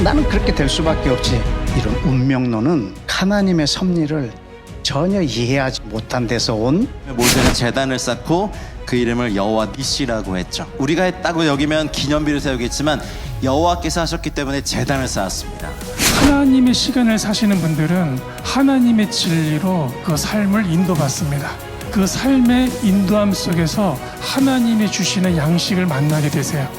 나는 그렇게 될 수밖에 없지. 이런 운명론은 하나님의 섭리를 전혀 이해하지 못한 데서 온 모세는 제단을 쌓고 그 이름을 여호와 니시라고 했죠. 우리가 했다고 여기면 기념비를 세우겠지만 여호와께서 하셨기 때문에 제단을 쌓았습니다. 하나님의 시간을 사시는 분들은 하나님의 진리로 그 삶을 인도받습니다. 그 삶의 인도함 속에서 하나님이 주시는 양식을 만나게 되세요.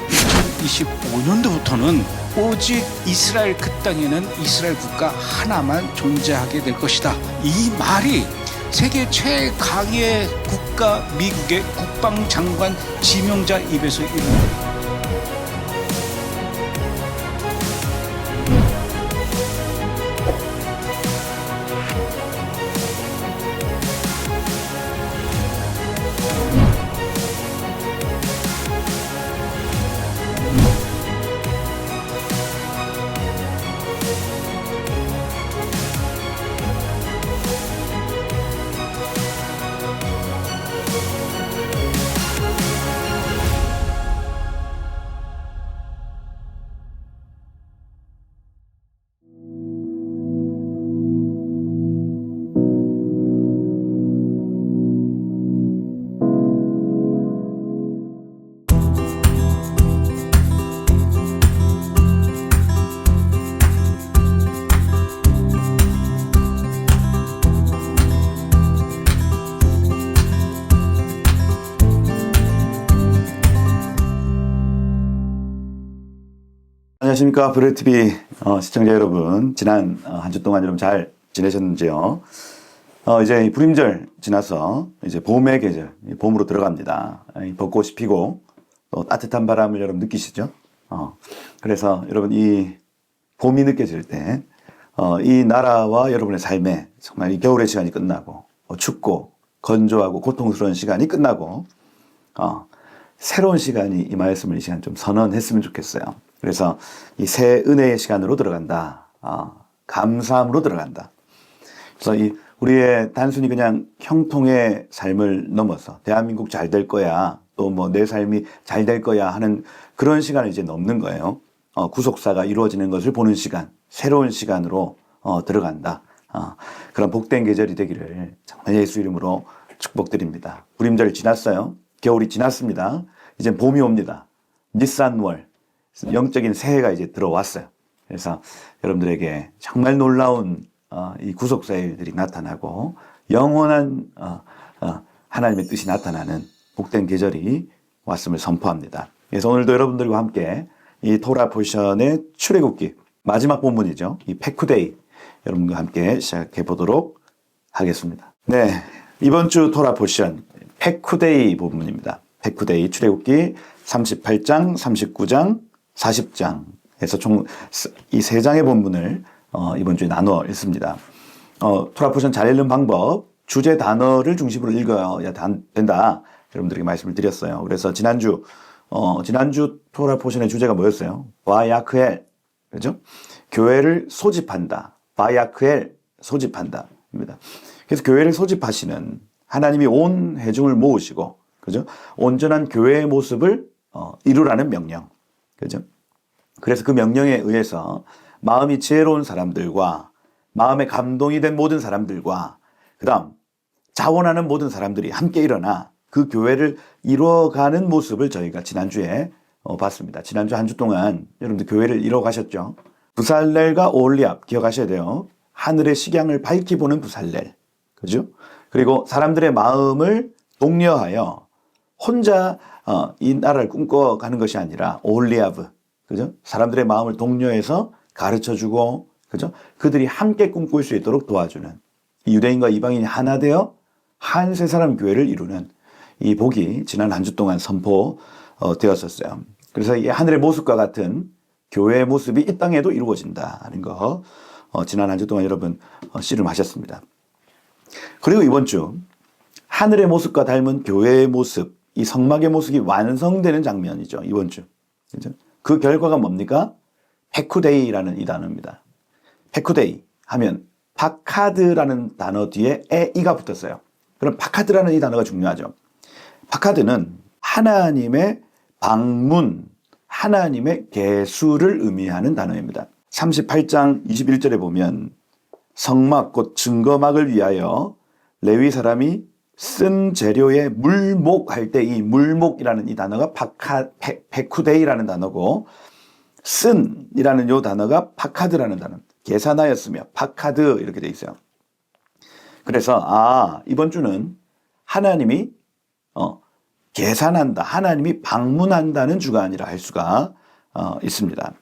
2025년도부터는 오직 이스라엘 그 땅에는 이스라엘 국가 하나만 존재하게 될 것이다. 이 말이 세계 최강의 국가 미국의 국방장관 지명자 입에서 이루어집니다. 안녕하십니까. 브레TV 시청자 여러분, 지난 한 주 동안 여러분 잘 지내셨는지요? 이제 이 불임절 지나서 이제 봄의 계절, 봄으로 들어갑니다. 벚꽃이 피고 또 따뜻한 바람을 여러분 느끼시죠? 그래서 여러분 이 봄이 느껴질 때 이 나라와 여러분의 삶에 정말 이 겨울의 시간이 끝나고 춥고 건조하고 고통스러운 시간이 끝나고 새로운 시간이 이 말씀을 이 시간 좀 선언했으면 좋겠어요. 그래서 이 새 은혜의 시간으로 들어간다. 감사함으로 들어간다. 그래서 우리의 단순히 그냥 형통의 삶을 넘어서 대한민국 잘 될 거야, 또 뭐 내 삶이 잘 될 거야 하는 그런 시간을 이제 넘는 거예요. 구속사가 이루어지는 것을 보는 시간, 새로운 시간으로 들어간다. 그런 복된 계절이 되기를 정말 예수 이름으로 축복드립니다. 불임절이 지났어요. 겨울이 지났습니다. 이제 봄이 옵니다. 니산월, 영적인 새해가 이제 들어왔어요. 그래서 여러분들에게 정말 놀라운 이 구속사의 일들이 나타나고 영원한 하나님의 뜻이 나타나는 복된 계절이 왔음을 선포합니다. 그래서 오늘도 여러분들과 함께 이 토라 포션의 출애굽기 마지막 본문이죠. 이 페쿠데이 여러분과 함께 시작해 보도록 하겠습니다. 네, 이번 주 토라 포션 페쿠데이 본문입니다. 페쿠데이 출애굽기 38장, 39장, 40장에서 총 이 세 장의 본문을 이번 주에 나누어 읽습니다. 토라 포션 잘 읽는 방법, 주제 단어를 중심으로 읽어야 된다. 여러분들에게 말씀을 드렸어요. 그래서 지난주 토라 포션의 주제가 뭐였어요? 바야크엘, 그죠? 교회를 소집한다. 바야크엘, 소집한다. 입니다. 그래서 교회를 소집하시는 하나님이 온 회중을 모으시고, 그죠? 온전한 교회의 모습을 이루라는 명령. 그죠? 그래서 그 명령에 의해서 마음이 지혜로운 사람들과 마음에 감동이 된 모든 사람들과 그 다음 자원하는 모든 사람들이 함께 일어나 그 교회를 이루어가는 모습을 저희가 지난주에 봤습니다. 지난주 한 주 동안 여러분들 교회를 이루어가셨죠? 부살렐과 오홀리압 기억하셔야 돼요. 하늘의 식양을 밝히 보는 부살렐. 그죠? 그리고 사람들의 마음을 독려하여 혼자 이 나라를 꿈꿔가는 것이 아니라 오홀리아브, 그죠? 사람들의 마음을 독려해서 가르쳐주고, 그죠? 그들이 함께 꿈꿀 수 있도록 도와주는 이 유대인과 이방인이 하나 되어 한 세 사람 교회를 이루는 이 복이 지난 한 주 동안 선포되었었어요. 그래서 이 하늘의 모습과 같은 교회의 모습이 이 땅에도 이루어진다는 거 지난 한 주 동안 여러분 씨름하셨습니다. 그리고 이번 주 하늘의 모습과 닮은 교회의 모습, 이 성막의 모습이 완성되는 장면이죠. 이번 주. 그죠? 그 결과가 뭡니까? 페쿠데이라는 이 단어입니다. 페쿠데이 하면 파카드라는 단어 뒤에 이가 붙었어요. 그럼 파카드라는 이 단어가 중요하죠. 파카드는 하나님의 방문, 하나님의 계수를 의미하는 단어입니다. 38장 21절에 보면 성막 곧 증거막을 위하여 레위 사람이 쓴 재료에 물목할 때 이 물목이라는 이 단어가 페쿠데이라는 단어고 쓴이라는 요 단어가 파카드라는 단어. 계산하였으며 파카드 이렇게 돼 있어요. 그래서 이번 주는 하나님이 계산한다, 하나님이 방문한다는 주가 아니라 할 수가 있습니다.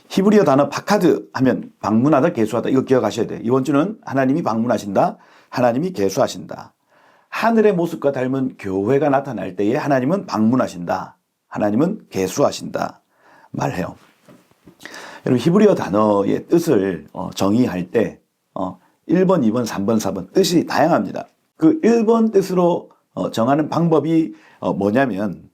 히브리어 단어 파카드 하면 방문하다, 계수하다 이거 기억하셔야 돼요. 이번 주는 하나님이 방문하신다, 하나님이 계수하신다. 하늘의 모습과 닮은 교회가 나타날 때에 하나님은 방문하신다, 하나님은 계수하신다 말해요. 여러분 히브리어 단어의 뜻을 정의할 때 1번, 2번, 3번, 4번 뜻이 다양합니다. 그 1번 뜻으로 정하는 방법이 뭐냐면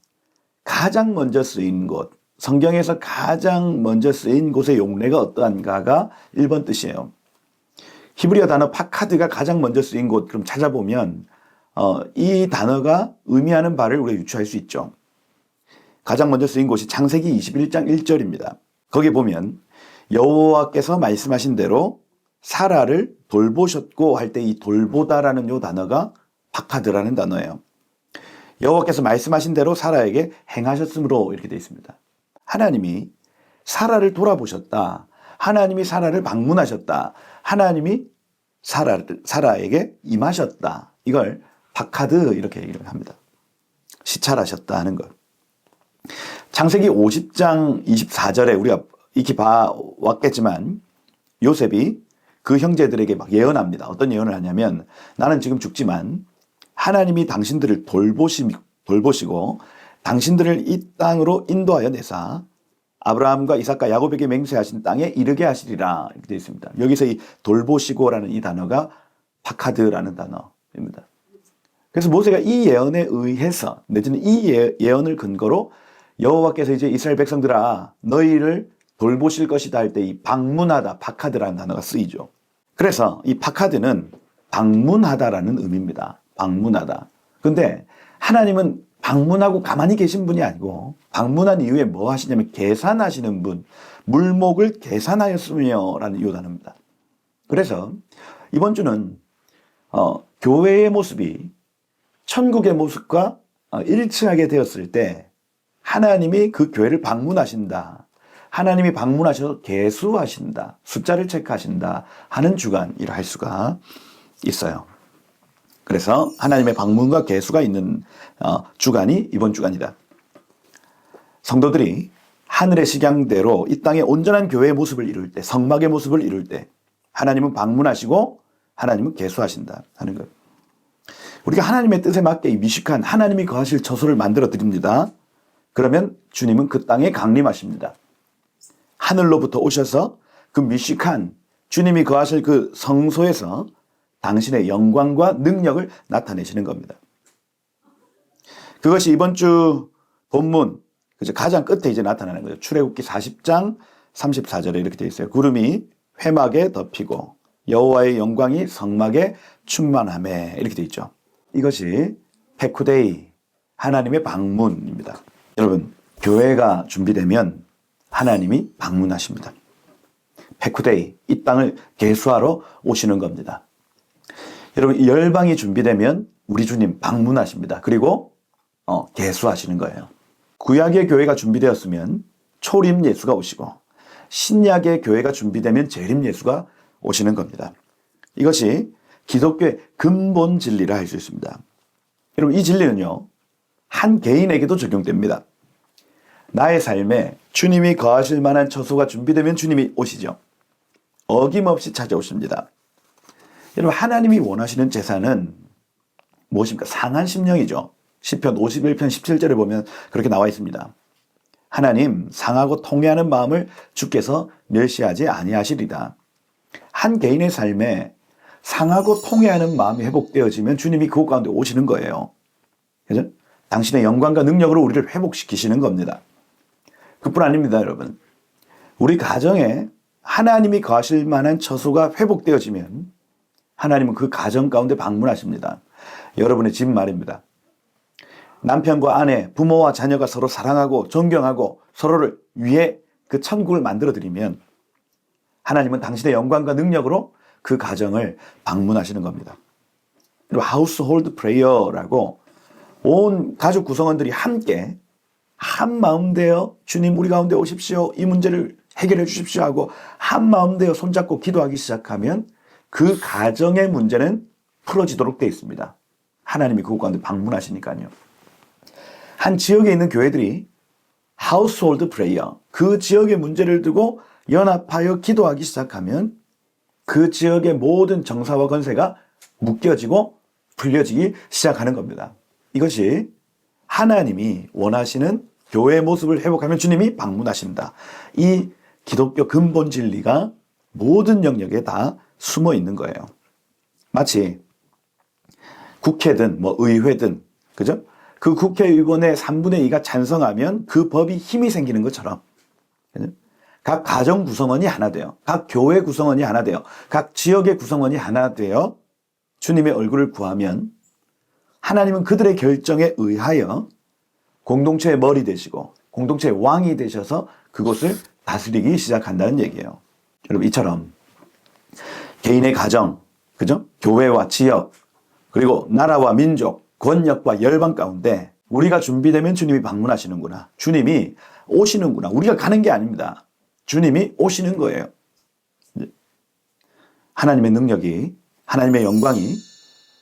가장 먼저 쓰인 곳, 성경에서 가장 먼저 쓰인 곳의 용례가 어떠한가가 1번 뜻이에요. 히브리어 단어 파카드가 가장 먼저 쓰인 곳 그럼 찾아보면 이 단어가 의미하는 바를 우리가 유추할 수 있죠. 가장 먼저 쓰인 곳이 창세기 21장 1절입니다. 거기 보면 여호와께서 말씀하신 대로 사라를 돌보셨고 할 때 이 돌보다라는 요 단어가 파카드라는 단어예요. 여호와께서 말씀하신 대로 사라에게 행하셨으므로 이렇게 되어 있습니다. 하나님이 사라를 돌아보셨다. 하나님이 사라를 방문하셨다. 하나님이 사라에게 임하셨다. 이걸 파카드 이렇게 얘기를 합니다. 시찰하셨다 하는 것. 창세기 50장 24절에 우리가 익히 봐왔겠지만 요셉이 그 형제들에게 막 예언합니다. 어떤 예언을 하냐면 나는 지금 죽지만 하나님이 당신들을 돌보시고 당신들을 이 땅으로 인도하여 내사 아브라함과 이삭과 야곱에게 맹세하신 땅에 이르게 하시리라 이렇게 되어 있습니다. 여기서 이 돌보시고라는 이 단어가 파카드라는 단어입니다. 그래서 모세가 이 예언에 의해서 내지는 이 예언을 근거로 여호와께서 이제 이스라엘 백성들아 너희를 돌보실 것이다 할 때 이 방문하다 파카드라는 단어가 쓰이죠. 그래서 이 파카드는 방문하다라는 의미입니다. 방문하다. 근데 하나님은 방문하고 가만히 계신 분이 아니고 방문한 이후에 뭐 하시냐면 계산하시는 분, 물목을 계산하였으며 라는 이 단어입니다. 그래서 이번 주는 교회의 모습이 천국의 모습과 일치하게 되었을 때 하나님이 그 교회를 방문하신다. 하나님이 방문하셔서 계수하신다. 숫자를 체크하신다 하는 주간이라 할 수가 있어요. 그래서 하나님의 방문과 계수가 있는 주간이 이번 주간이다. 성도들이 하늘의 식양대로 이 땅에 온전한 교회의 모습을 이룰 때, 성막의 모습을 이룰 때 하나님은 방문하시고 하나님은 계수하신다 하는 것. 우리가 하나님의 뜻에 맞게 이 미식한 하나님이 거하실 처소를 만들어 드립니다. 그러면 주님은 그 땅에 강림하십니다. 하늘로부터 오셔서 그 미식한 주님이 거하실 그 성소에서 당신의 영광과 능력을 나타내시는 겁니다. 그것이 이번 주 본문 가장 끝에 이제 나타나는 거죠. 출애굽기 40장 34절에 이렇게 되어 있어요. 구름이 회막에 덮이고 여호와의 영광이 성막에 충만하매 이렇게 되어 있죠. 이것이 페쿠데이 하나님의 방문입니다. 여러분 교회가 준비되면 하나님이 방문하십니다. 페쿠데이 이 땅을 계수하러 오시는 겁니다. 여러분 열방이 준비되면 우리 주님 방문하십니다. 그리고 계수하시는 거예요. 구약의 교회가 준비되었으면 초림 예수가 오시고 신약의 교회가 준비되면 재림 예수가 오시는 겁니다. 이것이 기독교의 근본 진리라 할 수 있습니다. 여러분 이 진리는요 한 개인에게도 적용됩니다. 나의 삶에 주님이 거하실 만한 처소가 준비되면 주님이 오시죠. 어김없이 찾아오십니다. 여러분 하나님이 원하시는 제사는 무엇입니까? 상한 심령이죠. 시편 51편 17절에 보면 그렇게 나와 있습니다. 하나님 상하고 통회하는 마음을 주께서 멸시하지 아니하시리다. 한 개인의 삶에 상하고 통회하는 마음이 회복되어지면 주님이 그곳 가운데 오시는 거예요. 그죠? 당신의 영광과 능력으로 우리를 회복시키시는 겁니다. 그뿐 아닙니다, 여러분. 우리 가정에 하나님이 거하실 만한 처소가 회복되어지면 하나님은 그 가정 가운데 방문하십니다. 여러분의 집 말입니다. 남편과 아내, 부모와 자녀가 서로 사랑하고 존경하고 서로를 위해 그 천국을 만들어 드리면 하나님은 당신의 영광과 능력으로 그 가정을 방문하시는 겁니다. 그리고 하우스홀드 프레이어라고 온 가족 구성원들이 함께 한 마음 되어 주님 우리 가운데 오십시오. 이 문제를 해결해 주십시오 하고 한 마음 되어 손잡고 기도하기 시작하면 그 가정의 문제는 풀어지도록 되어 있습니다. 하나님이 그곳 가운데 방문하시니까요. 한 지역에 있는 교회들이 하우스홀드 프레이어, 그 지역의 문제를 두고 연합하여 기도하기 시작하면 그 지역의 모든 정사와 권세가 묶여지고 풀려지기 시작하는 겁니다. 이것이 하나님이 원하시는 교회의 모습을 회복하면 주님이 방문하십니다. 이 기독교 근본 진리가 모든 영역에 다 숨어 있는 거예요. 마치 국회든 뭐 의회든, 그죠? 그 국회의원의 3분의 2가 찬성하면 그 법이 힘이 생기는 것처럼, 그죠? 각 가정 구성원이 하나 돼요. 각 교회 구성원이 하나 돼요. 각 지역의 구성원이 하나 되어 주님의 얼굴을 구하면 하나님은 그들의 결정에 의하여 공동체의 머리 되시고 공동체의 왕이 되셔서 그곳을 다스리기 시작한다는 얘기예요. 여러분, 이처럼 개인의 가정, 그죠? 교회와 지역, 그리고 나라와 민족, 권력과 열방 가운데 우리가 준비되면 주님이 방문하시는구나. 주님이 오시는구나. 우리가 가는 게 아닙니다. 주님이 오시는 거예요. 하나님의 능력이, 하나님의 영광이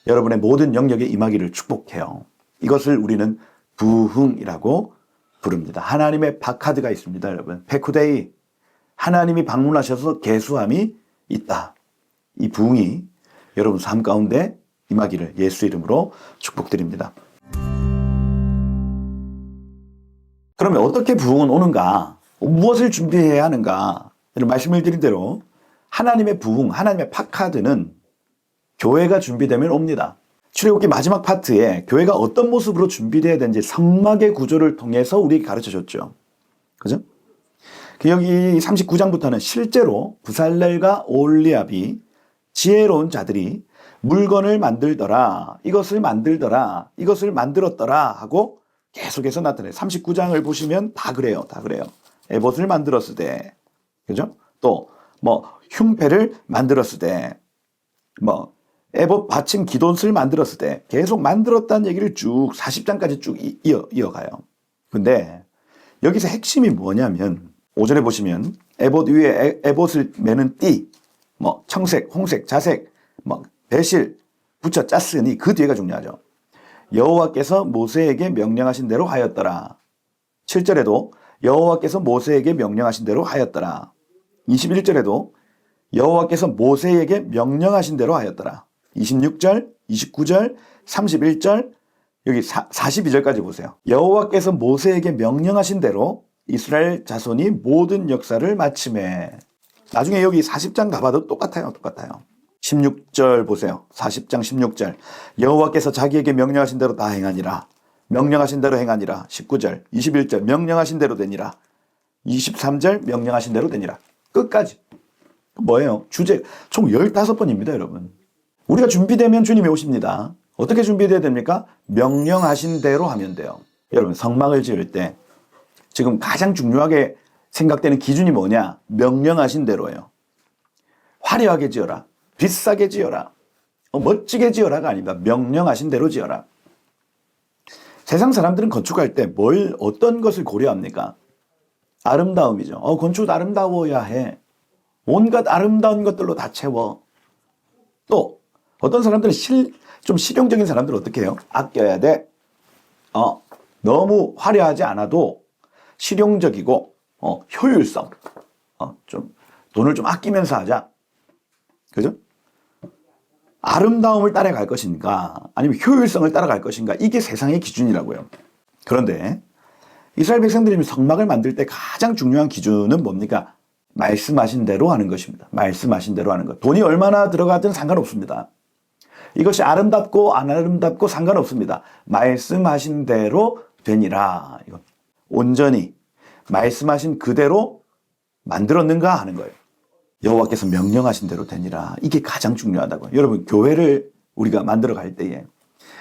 여러분의 모든 영역에 임하기를 축복해요. 이것을 우리는 부흥이라고 부릅니다. 하나님의 바카드가 있습니다, 여러분. 페쿠데이, 하나님이 방문하셔서 계수함이 있다. 이 부흥이 여러분 삶 가운데 임하기를 예수 이름으로 축복드립니다. 그러면 어떻게 부흥은 오는가? 무엇을 준비해야 하는가? 이런 말씀을 드린 대로 하나님의 부흥, 하나님의 파카드는 교회가 준비되면 옵니다. 출애굽기 마지막 파트에 교회가 어떤 모습으로 준비되어야 되는지 성막의 구조를 통해서 우리에게 가르쳐줬죠. 그죠? 여기 39장부터는 실제로 부살렐과 올리압이 지혜로운 자들이 물건을 만들더라, 이것을 만들더라, 이것을 만들었더라 하고 계속해서 나타내요. 39장을 보시면 다 그래요. 다 그래요. 에봇을 만들었을 때, 그죠? 또, 흉패를 만들었을 때, 에봇 받침 기돈을 만들었을 때, 계속 만들었다는 얘기를 쭉 40장까지 쭉 이어가요. 근데 여기서 핵심이 뭐냐면, 오전에 보시면 에봇 위에 에봇을 매는 띠, 청색, 홍색, 자색, 배실 붙여 짰으니 그 뒤에가 중요하죠. 여호와께서 모세에게 명령하신 대로 하였더라. 7절에도 여호와께서 모세에게 명령하신 대로 하였더라. 21절에도 여호와께서 모세에게 명령하신 대로 하였더라. 26절, 29절, 31절, 여기 42절까지 보세요. 여호와께서 모세에게 명령하신 대로 이스라엘 자손이 모든 역사를 마침에. 나중에 여기 40장 가봐도 똑같아요. 16절 보세요. 40장 16절. 여호와께서 자기에게 명령하신 대로 다 행하니라. 명령하신 대로 행하니라. 19절, 21절 명령하신 대로 되니라. 23절 명령하신 대로 되니라. 끝까지. 뭐예요? 주제 총 15번입니다, 여러분. 우리가 준비되면 주님이 오십니다. 어떻게 준비돼야 됩니까? 명령하신 대로 하면 돼요. 여러분, 성막을 지을 때 지금 가장 중요하게 생각되는 기준이 뭐냐? 명령하신 대로예요. 화려하게 지어라. 비싸게 지어라. 멋지게 지어라가 아닙니다. 명령하신 대로 지어라. 세상 사람들은 건축할 때 어떤 것을 고려합니까? 아름다움이죠. 건축 아름다워야 해. 온갖 아름다운 것들로 다 채워. 또 어떤 사람들은 좀 실용적인 사람들은 어떻게 해요? 아껴야 돼. 너무 화려하지 않아도 실용적이고 효율성. 좀 돈을 좀 아끼면서 하자. 그죠? 아름다움을 따라갈 것인가 아니면 효율성을 따라갈 것인가, 이게 세상의 기준이라고요. 그런데 이스라엘 백성들이 성막을 만들 때 가장 중요한 기준은 뭡니까? 말씀하신 대로 하는 것입니다. 말씀하신 대로 하는 것. 돈이 얼마나 들어가든 상관없습니다. 이것이 아름답고 안 아름답고 상관없습니다. 말씀하신 대로 되니라. 이거. 온전히 말씀하신 그대로 만들었는가 하는 거예요. 여호와께서 명령하신 대로 되니라. 이게 가장 중요하다고요. 여러분, 교회를 우리가 만들어 갈 때에,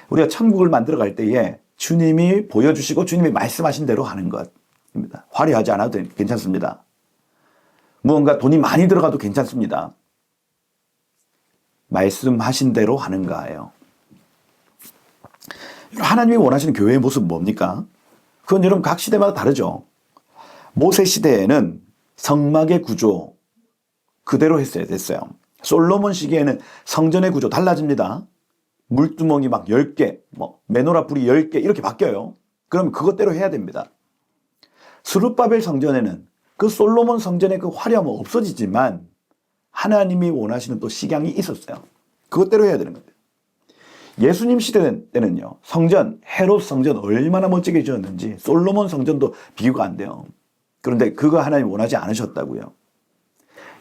우리가 천국을 만들어 갈 때에 주님이 보여주시고 주님이 말씀하신 대로 하는 것입니다. 화려하지 않아도 괜찮습니다. 무언가 돈이 많이 들어가도 괜찮습니다. 말씀하신 대로 하는가예요. 하나님이 원하시는 교회의 모습은 뭡니까? 그건 여러분 각 시대마다 다르죠. 모세 시대에는 성막의 구조 그대로 했어야 됐어요. 솔로몬 시기에는 성전의 구조 달라집니다. 물두멍이 막 10개, 메노라 불이 10개 이렇게 바뀌어요. 그럼 그것대로 해야 됩니다. 스룹바벨 성전에는 그 솔로몬 성전의 그 화려함은 없어지지만 하나님이 원하시는 또 식양이 있었어요. 그것대로 해야 되는 겁니다. 예수님 시대 때는요, 성전, 헤롯 성전 얼마나 멋지게 지었는지 솔로몬 성전도 비교가 안 돼요. 그런데 그거 하나님 원하지 않으셨다고요.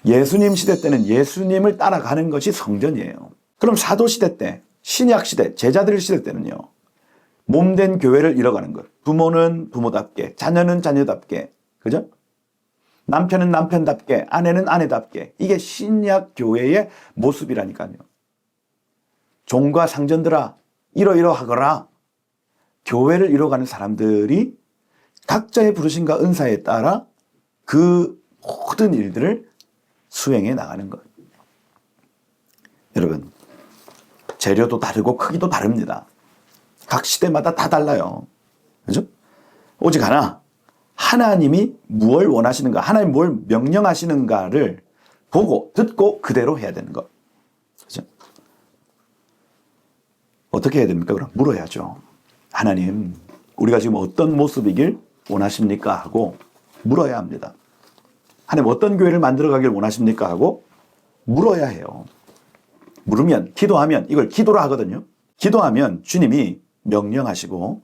예수님 시대 때는 예수님을 따라가는 것이 성전이에요. 그럼 사도 시대 때, 신약 시대, 제자들 시대 때는요, 몸된 교회를 이뤄가는 것. 부모는 부모답게, 자녀는 자녀답게, 그죠? 남편은 남편답게, 아내는 아내답게. 이게 신약 교회의 모습이라니까요. 종과 상전들아, 이러이러하거라. 교회를 이뤄가는 사람들이 각자의 부르심과 은사에 따라 그 모든 일들을 수행해 나가는 것. 여러분, 재료도 다르고 크기도 다릅니다. 각 시대마다 다 달라요. 그죠? 오직 하나, 하나님이 무엇을 원하시는가, 하나님 뭘 명령하시는가를 보고 듣고 그대로 해야 되는 것. 그죠? 어떻게 해야 됩니까? 그럼 물어야죠. 하나님, 우리가 지금 어떤 모습이길 원하십니까? 하고 물어야 합니다. 하나님 어떤 교회를 만들어 가길 원하십니까? 하고 물어야 해요. 물으면, 기도하면, 이걸 기도로 하거든요. 기도하면 주님이 명령하시고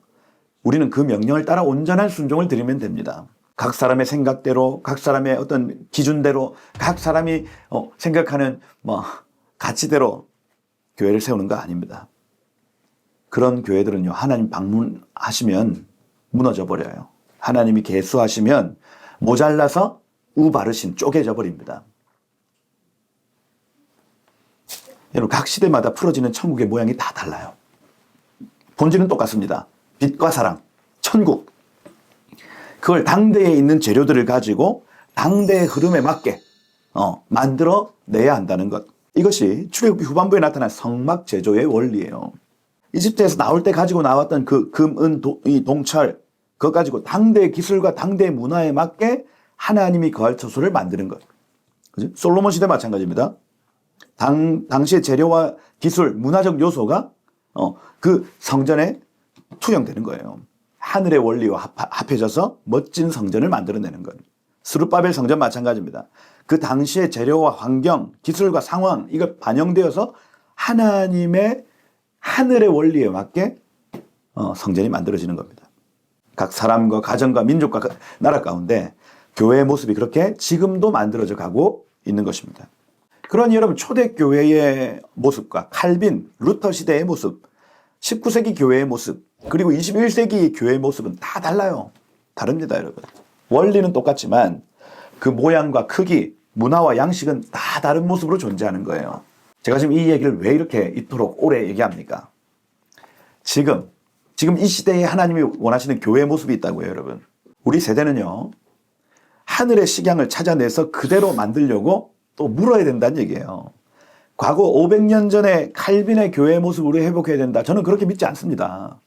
우리는 그 명령을 따라 온전한 순종을 드리면 됩니다. 각 사람의 생각대로, 각 사람의 어떤 기준대로, 각 사람이 생각하는 가치대로 교회를 세우는 거 아닙니다. 그런 교회들은요, 하나님 방문하시면 무너져 버려요. 하나님이 개수하시면 모자라서 우바르신 쪼개져 버립니다. 여러분, 각 시대마다 풀어지는 천국의 모양이 다 달라요. 본질은 똑같습니다. 빛과 사랑, 천국. 그걸 당대에 있는 재료들을 가지고 당대의 흐름에 맞게 만들어 내야 한다는 것. 이것이 출애굽기 후반부에 나타난 성막 제조의 원리예요. 이집트에서 나올 때 가지고 나왔던 그 금, 은, 동철, 그거 가지고 당대의 기술과 당대의 문화에 맞게 하나님이 거할 처소를 만드는 것. 그죠? 솔로몬 시대 마찬가지입니다. 당시의 재료와 기술, 문화적 요소가 그 성전에 투영되는 거예요. 하늘의 원리와 합해져서 멋진 성전을 만들어내는 것. 스룹바벨 성전 마찬가지입니다. 그 당시의 재료와 환경, 기술과 상황, 이거 반영되어서 하나님의 하늘의 원리에 맞게 성전이 만들어지는 겁니다. 각 사람과 가정과 민족과 나라 가운데 교회의 모습이 그렇게 지금도 만들어져 가고 있는 것입니다. 그러니 여러분, 초대교회의 모습과 칼빈, 루터 시대의 모습, 19세기 교회의 모습, 그리고 21세기 교회의 모습은 다 달라요. 다릅니다, 여러분. 원리는 똑같지만 그 모양과 크기, 문화와 양식은 다 다른 모습으로 존재하는 거예요. 제가 지금 이 얘기를 왜 이렇게 이토록 오래 얘기합니까? 지금 이 시대에 하나님이 원하시는 교회의 모습이 있다고요, 여러분. 우리 세대는요, 하늘의 식양을 찾아내서 그대로 만들려고 또 물어야 된다는 얘기예요. 과거 500년 전에 칼빈의 교회의 모습으로 회복해야 된다. 저는 그렇게 믿지 않습니다.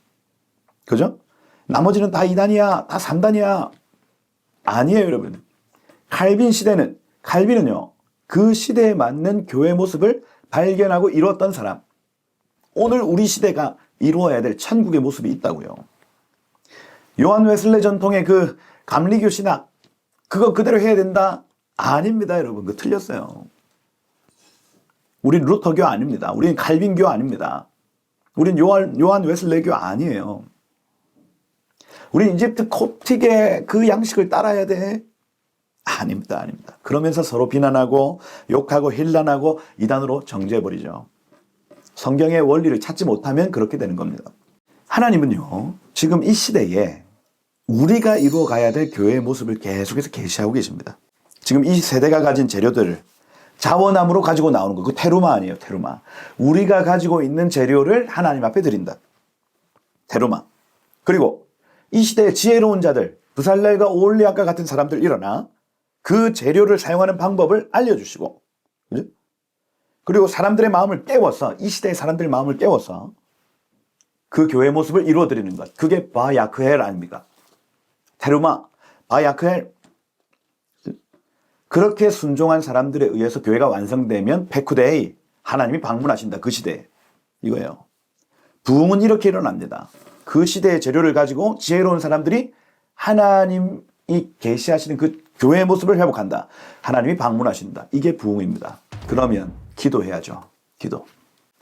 그죠? 나머지는 다 2단이야, 다 3단이야. 아니에요, 여러분. 칼빈은요, 그 시대에 맞는 교회의 모습을 발견하고 이루었던 사람. 오늘 우리 시대가 이루어야 될 천국의 모습이 있다고요. 요한 웨슬레 전통의 그 감리교 신학, 그거 그대로 해야 된다? 아닙니다, 여러분. 그거 틀렸어요. 우린 루터교 아닙니다. 우린 칼빈교 아닙니다. 우린 요한 웨슬레교 아니에요. 우린 이집트 콥틱의 그 양식을 따라야 돼? 아닙니다. 그러면서 서로 비난하고 욕하고 힐난하고 이단으로 정죄해버리죠. 성경의 원리를 찾지 못하면 그렇게 되는 겁니다. 하나님은요, 지금 이 시대에 우리가 이루어가야 될 교회의 모습을 계속해서 계시하고 계십니다. 지금 이 세대가 가진 재료들을 자원함으로 가지고 나오는 거, 그 테루마 아니에요, 테루마. 우리가 가지고 있는 재료를 하나님 앞에 드린다. 테루마. 그리고 이 시대의 지혜로운 자들, 브살렐과 오홀리압과 같은 사람들 일어나 그 재료를 사용하는 방법을 알려주시고, 그죠? 그리고 사람들의 마음을 깨워서, 이 시대의 사람들의 마음을 깨워서 그 교회 모습을 이루어드리는 것. 그게 바야크헬 아닙니까? 테루마, 바야크헬. 그렇게 순종한 사람들에 의해서 교회가 완성되면 페쿠데이, 하나님이 방문하신다. 그 시대에. 이거예요. 부흥은 이렇게 일어납니다. 그 시대의 재료를 가지고 지혜로운 사람들이 하나님이 계시하시는 그 교회의 모습을 회복한다. 하나님이 방문하신다. 이게 부흥입니다. 그러면 기도해야죠. 기도.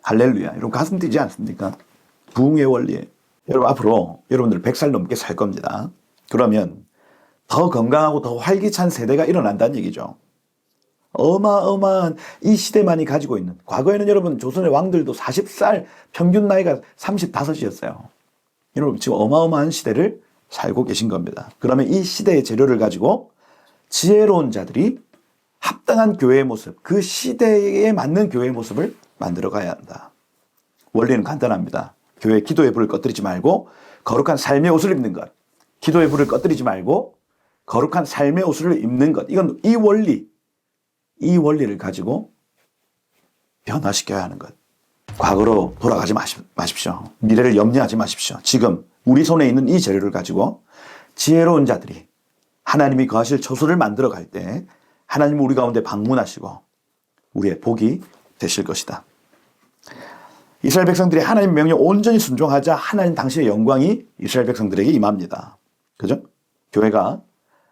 할렐루야. 여러분 가슴 뛰지 않습니까? 부흥의 원리. 여러분 앞으로 여러분들 100살 넘게 살 겁니다. 그러면 더 건강하고 더 활기찬 세대가 일어난다는 얘기죠. 어마어마한 이 시대만이 가지고 있는, 과거에는 여러분 조선의 왕들도 40살 평균 나이가 35이었어요. 여러분 지금 어마어마한 시대를 살고 계신 겁니다. 그러면 이 시대의 재료를 가지고 지혜로운 자들이 합당한 교회의 모습, 그 시대에 맞는 교회의 모습을 만들어 가야 한다. 원리는 간단합니다. 교회 기도의 불을 꺼뜨리지 말고 거룩한 삶의 옷을 입는 것. 기도의 불을 꺼뜨리지 말고 거룩한 삶의 옷을 입는 것. 이건 이 원리를 가지고 변화시켜야 하는 것. 과거로 돌아가지 마십시오. 미래를 염려하지 마십시오. 지금 우리 손에 있는 이 재료를 가지고 지혜로운 자들이 하나님이 거하실 처소를 만들어 갈 때 하나님은 우리 가운데 방문하시고 우리의 복이 되실 것이다. 이스라엘 백성들이 하나님의 명령 온전히 순종하자 하나님 당시의 영광이 이스라엘 백성들에게 임합니다. 그죠? 교회가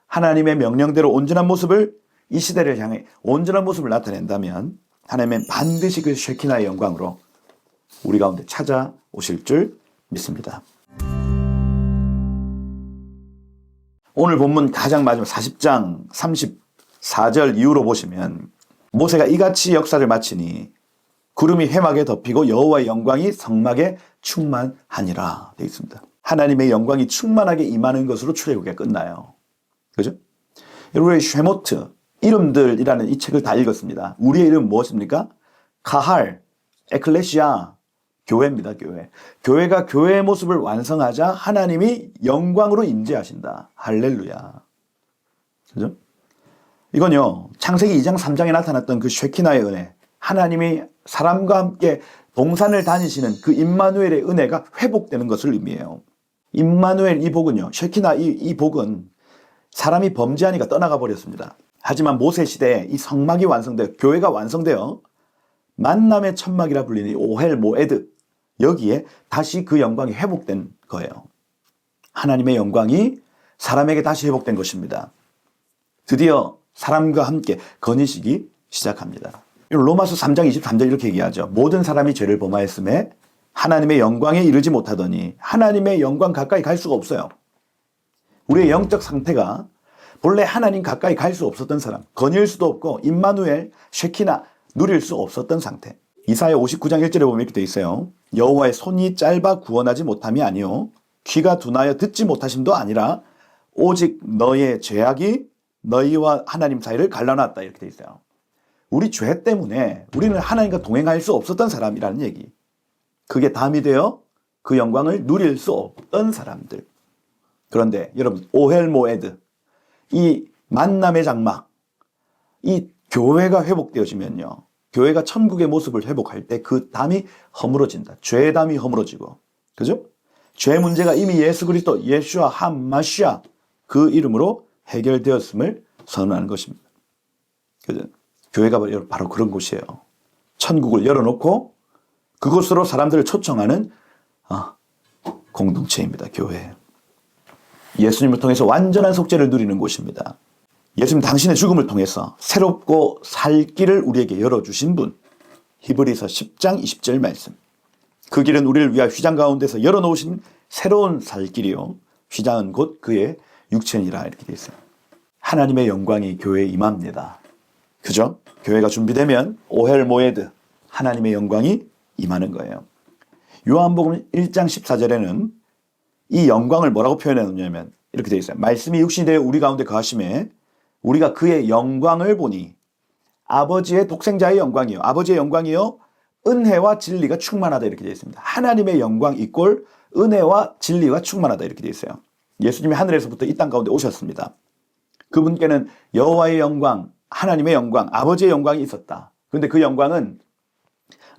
하나님의 명령대로 온전한 모습을, 이 시대를 향해 온전한 모습을 나타낸다면 하나님은 반드시 그 쉐키나의 영광으로 우리 가운데 찾아오실 줄 믿습니다. 오늘 본문 가장 마지막 40장 34절 이후로 보시면 모세가 이같이 역사를 마치니 구름이 회막에 덮이고 여호와의 영광이 성막에 충만하니라 되어 있습니다. 하나님의 영광이 충만하게 임하는 것으로 출애굽기가 끝나요. 그죠? 여러분 쉐모트 이름들이라는 이 책을 다 읽었습니다. 우리의 이름은 무엇입니까? 카할, 에클레시아, 교회입니다. 교회. 교회가 교회의 모습을 완성하자 하나님이 영광으로 임재하신다. 할렐루야. 그죠? 이건요, 창세기 2장 3장에 나타났던 그 쉐키나의 은혜, 하나님이 사람과 함께 동산을 다니시는 그 임마누엘의 은혜가 회복되는 것을 의미해요. 임마누엘 이 복은요, 쉐키나 이 복은 사람이 범죄하니까 떠나가 버렸습니다. 하지만 모세 시대에 이 성막이 완성되어 교회가 완성되어 만남의 천막이라 불리는 오헬 모에드, 여기에 다시 그 영광이 회복된 거예요. 하나님의 영광이 사람에게 다시 회복된 것입니다. 드디어 사람과 함께 거니시기 시작합니다. 로마서 3장 23절 이렇게 얘기하죠. 모든 사람이 죄를 범하였음에 하나님의 영광에 이르지 못하더니 하나님의 영광 가까이 갈 수가 없어요. 우리의 영적 상태가 본래 하나님 가까이 갈 수 없었던 사람, 거닐 수도 없고 임마누엘, 쉐키나 누릴 수 없었던 상태. 이사야 59장 1절에 보면 이렇게 돼 있어요. 여호와의 손이 짧아 구원하지 못함이 아니요 귀가 둔하여 듣지 못하심도 아니라 오직 너의 죄악이 너희와 하나님 사이를 갈라놨다 이렇게 돼 있어요. 우리 죄 때문에 우리는 하나님과 동행할 수 없었던 사람이라는 얘기. 그게 담이 되어 그 영광을 누릴 수 없던 사람들. 그런데 여러분 오헬 모에드, 이 만남의 장막, 이 교회가 회복되어지면요, 교회가 천국의 모습을 회복할 때 그 담이 허물어진다. 죄의 담이 허물어지고, 그죠? 죄 문제가 이미 예수 그리스도, 예슈아 하마시아 그 이름으로 해결되었음을 선언하는 것입니다. 그죠? 교회가 바로 그런 곳이에요. 천국을 열어놓고 그곳으로 사람들을 초청하는 공동체입니다. 교회. 예수님을 통해서 완전한 속죄를 누리는 곳입니다. 예수님 당신의 죽음을 통해서 새롭고 살 길을 우리에게 열어주신 분. 히브리서 10장 20절 말씀. 그 길은 우리를 위하여 휘장 가운데서 열어놓으신 새로운 살 길이요. 휘장은 곧 그의 육체니라 이렇게 되어 있어요. 하나님의 영광이 교회에 임합니다. 그죠? 교회가 준비되면 오헬 모에드, 하나님의 영광이 임하는 거예요. 요한복음 1장 14절에는 이 영광을 뭐라고 표현해 놓냐면 이렇게 되어 있어요. 말씀이 육신이 되어 우리 가운데 거하심에 우리가 그의 영광을 보니 아버지의 독생자의 영광이요. 아버지의 영광이요. 은혜와 진리가 충만하다 이렇게 되어 있습니다. 하나님의 영광 이꼴 은혜와 진리가 충만하다 이렇게 되어 있어요. 예수님이 하늘에서부터 이 땅 가운데 오셨습니다. 그분께는 여호와의 영광, 하나님의 영광, 아버지의 영광이 있었다. 그런데 그 영광은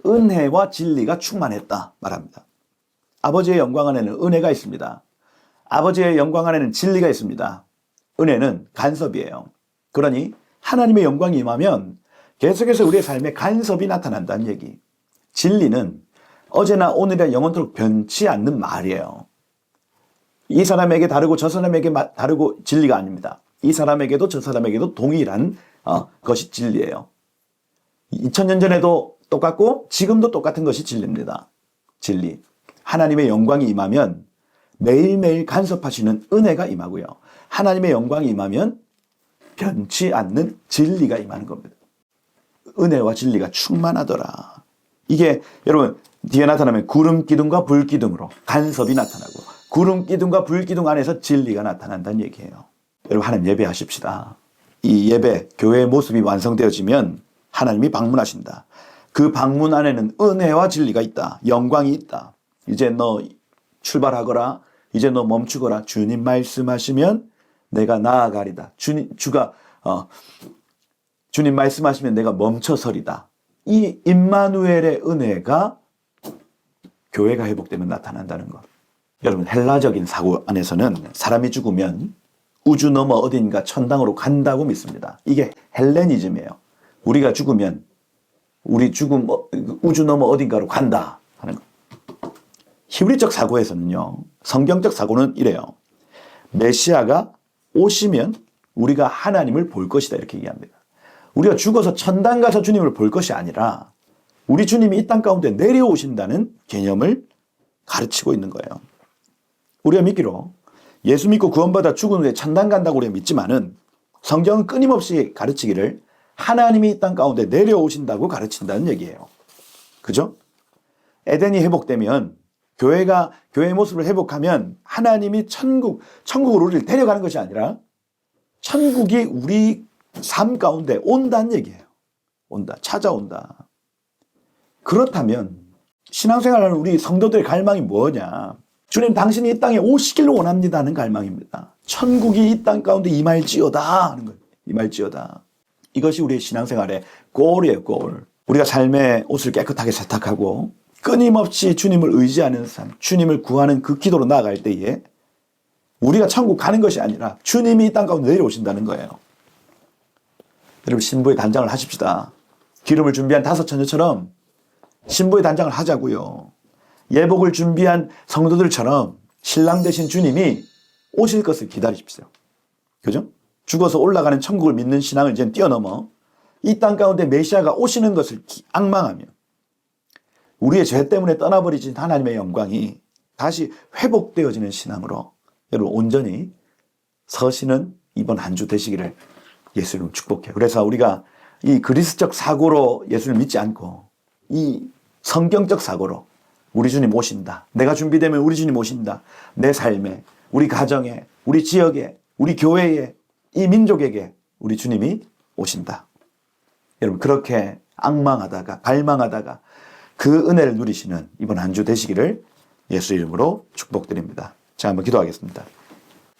은혜와 진리가 충만했다 말합니다. 아버지의 영광 안에는 은혜가 있습니다. 아버지의 영광 안에는 진리가 있습니다. 은혜는 간섭이에요. 그러니 하나님의 영광이 임하면 계속해서 우리의 삶에 간섭이 나타난다는 얘기. 진리는 어제나 오늘이나 영원토록 변치 않는 말이에요. 이 사람에게 다르고 저 사람에게 다르고 진리가 아닙니다. 이 사람에게도 저 사람에게도 동일한 것이 진리예요. 2000년 전에도 똑같고 지금도 똑같은 것이 진리입니다. 진리. 하나님의 영광이 임하면 매일매일 간섭하시는 은혜가 임하고요. 하나님의 영광이 임하면 변치 않는 진리가 임하는 겁니다. 은혜와 진리가 충만하더라. 이게 여러분 뒤에 나타나면 구름 기둥과 불 기둥으로 간섭이 나타나고 구름 기둥과 불 기둥 안에서 진리가 나타난다는 얘기예요. 여러분 하나님 예배하십시다. 이 예배 교회의 모습이 완성되어지면 하나님이 방문하신다. 그 방문 안에는 은혜와 진리가 있다. 영광이 있다. 이제 너 출발하거라. 이제 너 멈추거라. 주님 말씀하시면 내가 나아가리다. 주님 말씀하시면 내가 멈춰서리다. 이 임마누엘의 은혜가 교회가 회복되면 나타난다는 것. 여러분 헬라적인 사고 안에서는 사람이 죽으면 우주 넘어 어딘가 천당으로 간다고 믿습니다. 이게 헬레니즘이에요. 우리가 죽으면 우리 죽음 우주 넘어 어딘가로 간다 하는 것. 히브리적 사고에서는요. 성경적 사고는 이래요. 메시아가 오시면 우리가 하나님을 볼 것이다 이렇게 얘기합니다. 우리가 죽어서 천당 가서 주님을 볼 것이 아니라 우리 주님이 이 땅 가운데 내려오신다는 개념을 가르치고 있는 거예요. 우리가 믿기로 예수 믿고 구원받아 죽은 후에 천당 간다고 우리가 믿지만은 성경은 끊임없이 가르치기를 하나님이 이 땅 가운데 내려오신다고 가르친다는 얘기예요. 그죠? 에덴이 회복되면 교회의 모습을 회복하면 하나님이 천국으로 우리를 데려가는 것이 아니라 천국이 우리 삶 가운데 온다는 얘기예요. 온다. 찾아온다. 그렇다면 신앙생활하는 우리 성도들의 갈망이 뭐냐? 주님 당신이 이 땅에 오시길 원합니다 하는 갈망입니다. 천국이 이 땅 가운데 임할지어다 하는 거예요. 임할지어다. 이것이 우리의 신앙생활의 골이에요. 골. 우리가 삶의 옷을 깨끗하게 세탁하고 끊임없이 주님을 의지하는 삶, 주님을 구하는 그 기도로 나아갈 때에 우리가 천국 가는 것이 아니라 주님이 이 땅 가운데 내려오신다는 거예요. 여러분 신부의 단장을 하십시다. 기름을 준비한 5 처녀처럼 신부의 단장을 하자고요. 예복을 준비한 성도들처럼 신랑 되신 주님이 오실 것을 기다리십시오. 그죠? 죽어서 올라가는 천국을 믿는 신앙을 이제 뛰어넘어 이 땅 가운데 메시아가 오시는 것을 앙망하며 우리의 죄 때문에 떠나버리신 하나님의 영광이 다시 회복되어지는 신앙으로 여러분 온전히 서시는 이번 한 주 되시기를 예수님 축복해요. 그래서 우리가 이 그리스적 사고로 예수를 믿지 않고 이 성경적 사고로 우리 주님 오신다. 내가 준비되면 우리 주님 오신다. 내 삶에, 우리 가정에, 우리 지역에, 우리 교회에, 이 민족에게 우리 주님이 오신다. 여러분 그렇게 앙망하다가 갈망하다가 그 은혜를 누리시는 이번 한 주 되시기를 예수 이름으로 축복드립니다. 자, 한번 기도하겠습니다.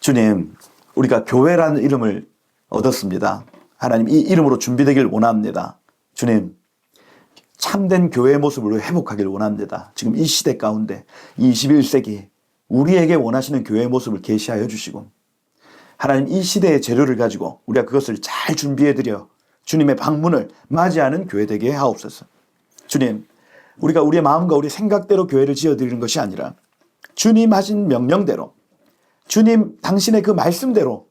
주님, 우리가 교회라는 이름을 얻었습니다. 하나님 이 이름으로 준비되길 원합니다. 주님, 참된 교회의 모습을 회복하길 원합니다. 지금 이 시대 가운데 21세기 우리에게 원하시는 교회의 모습을 계시하여 주시고 하나님 이 시대의 재료를 가지고 우리가 그것을 잘 준비해드려 주님의 방문을 맞이하는 교회 되게 하옵소서. 주님, 우리가 우리의 마음과 우리의 생각대로 교회를 지어드리는 것이 아니라 주님 하신 명령대로 주님 당신의 그 말씀대로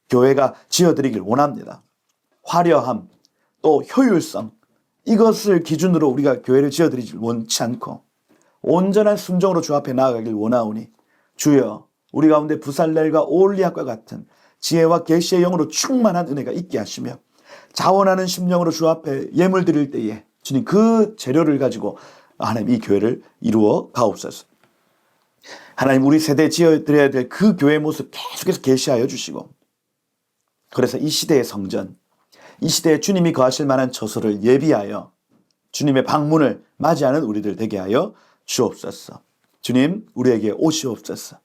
교회가 지어드리길 원합니다. 화려함 또 효율성 이것을 기준으로 우리가 교회를 지어드리지 원치 않고 온전한 순종으로 주 앞에 나아가길 원하오니 주여 우리 가운데 부살렐과 오올리압과 같은 지혜와 계시의 영으로 충만한 은혜가 있게 하시며 자원하는 심령으로 주 앞에 예물 드릴 때에 주님 그 재료를 가지고 하나님 이 교회를 이루어 가옵소서. 하나님 우리 세대에 지어드려야 될 그 교회의 모습 계속해서 계시하여 주시고 그래서 이 시대의 성전 이 시대에 주님이 거하실 만한 처소를 예비하여 주님의 방문을 맞이하는 우리들 되게 하여 주옵소서. 주님 우리에게 오시옵소서.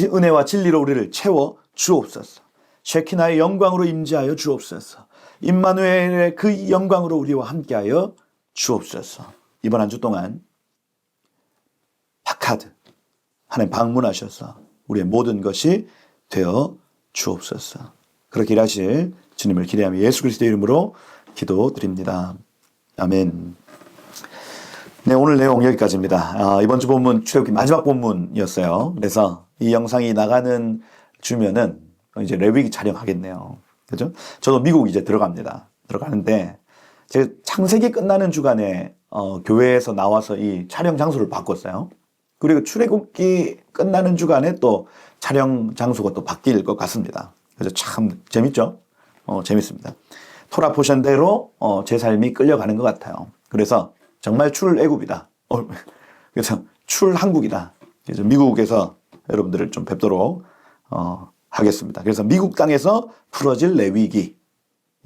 은혜와 진리로 우리를 채워 주옵소서. 쉐키나의 영광으로 임재하여 주옵소서. 임마누엘의 그 영광으로 우리와 함께하여 주옵소서. 이번 한 주 동안 파카드 하나님 방문하셔서 우리의 모든 것이 되어 주옵소서. 그렇게 일하실 주님을 기대하며 예수 그리스도의 이름으로 기도드립니다. 아멘. 네, 오늘 내용 여기까지입니다. 이번 주 본문 출애굽기 마지막 본문이었어요. 그래서 이 영상이 나가는 주면은 이제 레위기 촬영하겠네요. 그죠? 저도 미국 이제 들어가는데 제가 창세기 끝나는 주간에 교회에서 나와서 이 촬영 장소를 바꿨어요. 그리고 출애굽기 끝나는 주간에 또 촬영 장소가 또 바뀔 것 같습니다. 그래서 참 재밌죠? 재밌습니다. 토라 포션대로 제 삶이 끌려가는 것 같아요. 그래서 정말 출애굽이다. 그래서 출한국이다. 그래서 미국에서 여러분들을 좀 뵙도록 하겠습니다. 그래서 미국 땅에서 풀어질 레위기.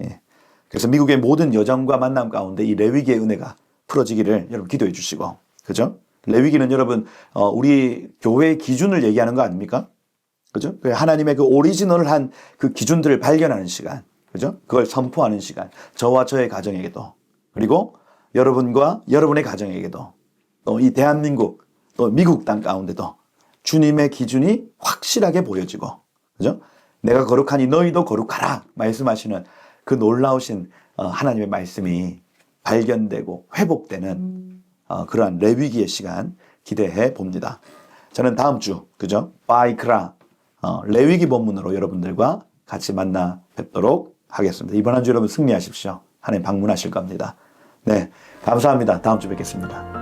예. 그래서 미국의 모든 여정과 만남 가운데 이 레위기의 은혜가 풀어지기를 여러분 기도해 주시고, 그죠? 레위기는 여러분 우리 교회의 기준을 얘기하는 거 아닙니까? 그죠? 하나님의 그 오리지널한 그 기준들을 발견하는 시간, 그죠? 그걸 선포하는 시간. 저와 저의 가정에게도, 그리고 여러분과 여러분의 가정에게도, 또 이 대한민국, 또 미국 땅 가운데도 주님의 기준이 확실하게 보여지고, 그죠? 내가 거룩하니 너희도 거룩하라 말씀하시는 그 놀라우신 하나님의 말씀이 발견되고 회복되는 그러한 레위기의 시간 기대해 봅니다. 저는 다음 주, 그죠? 바이크라 레위기 본문으로 여러분들과 같이 만나 뵙도록 하겠습니다. 이번 한 주 여러분 승리하십시오. 하나님 방문하실 겁니다. 네, 감사합니다. 다음 주 뵙겠습니다.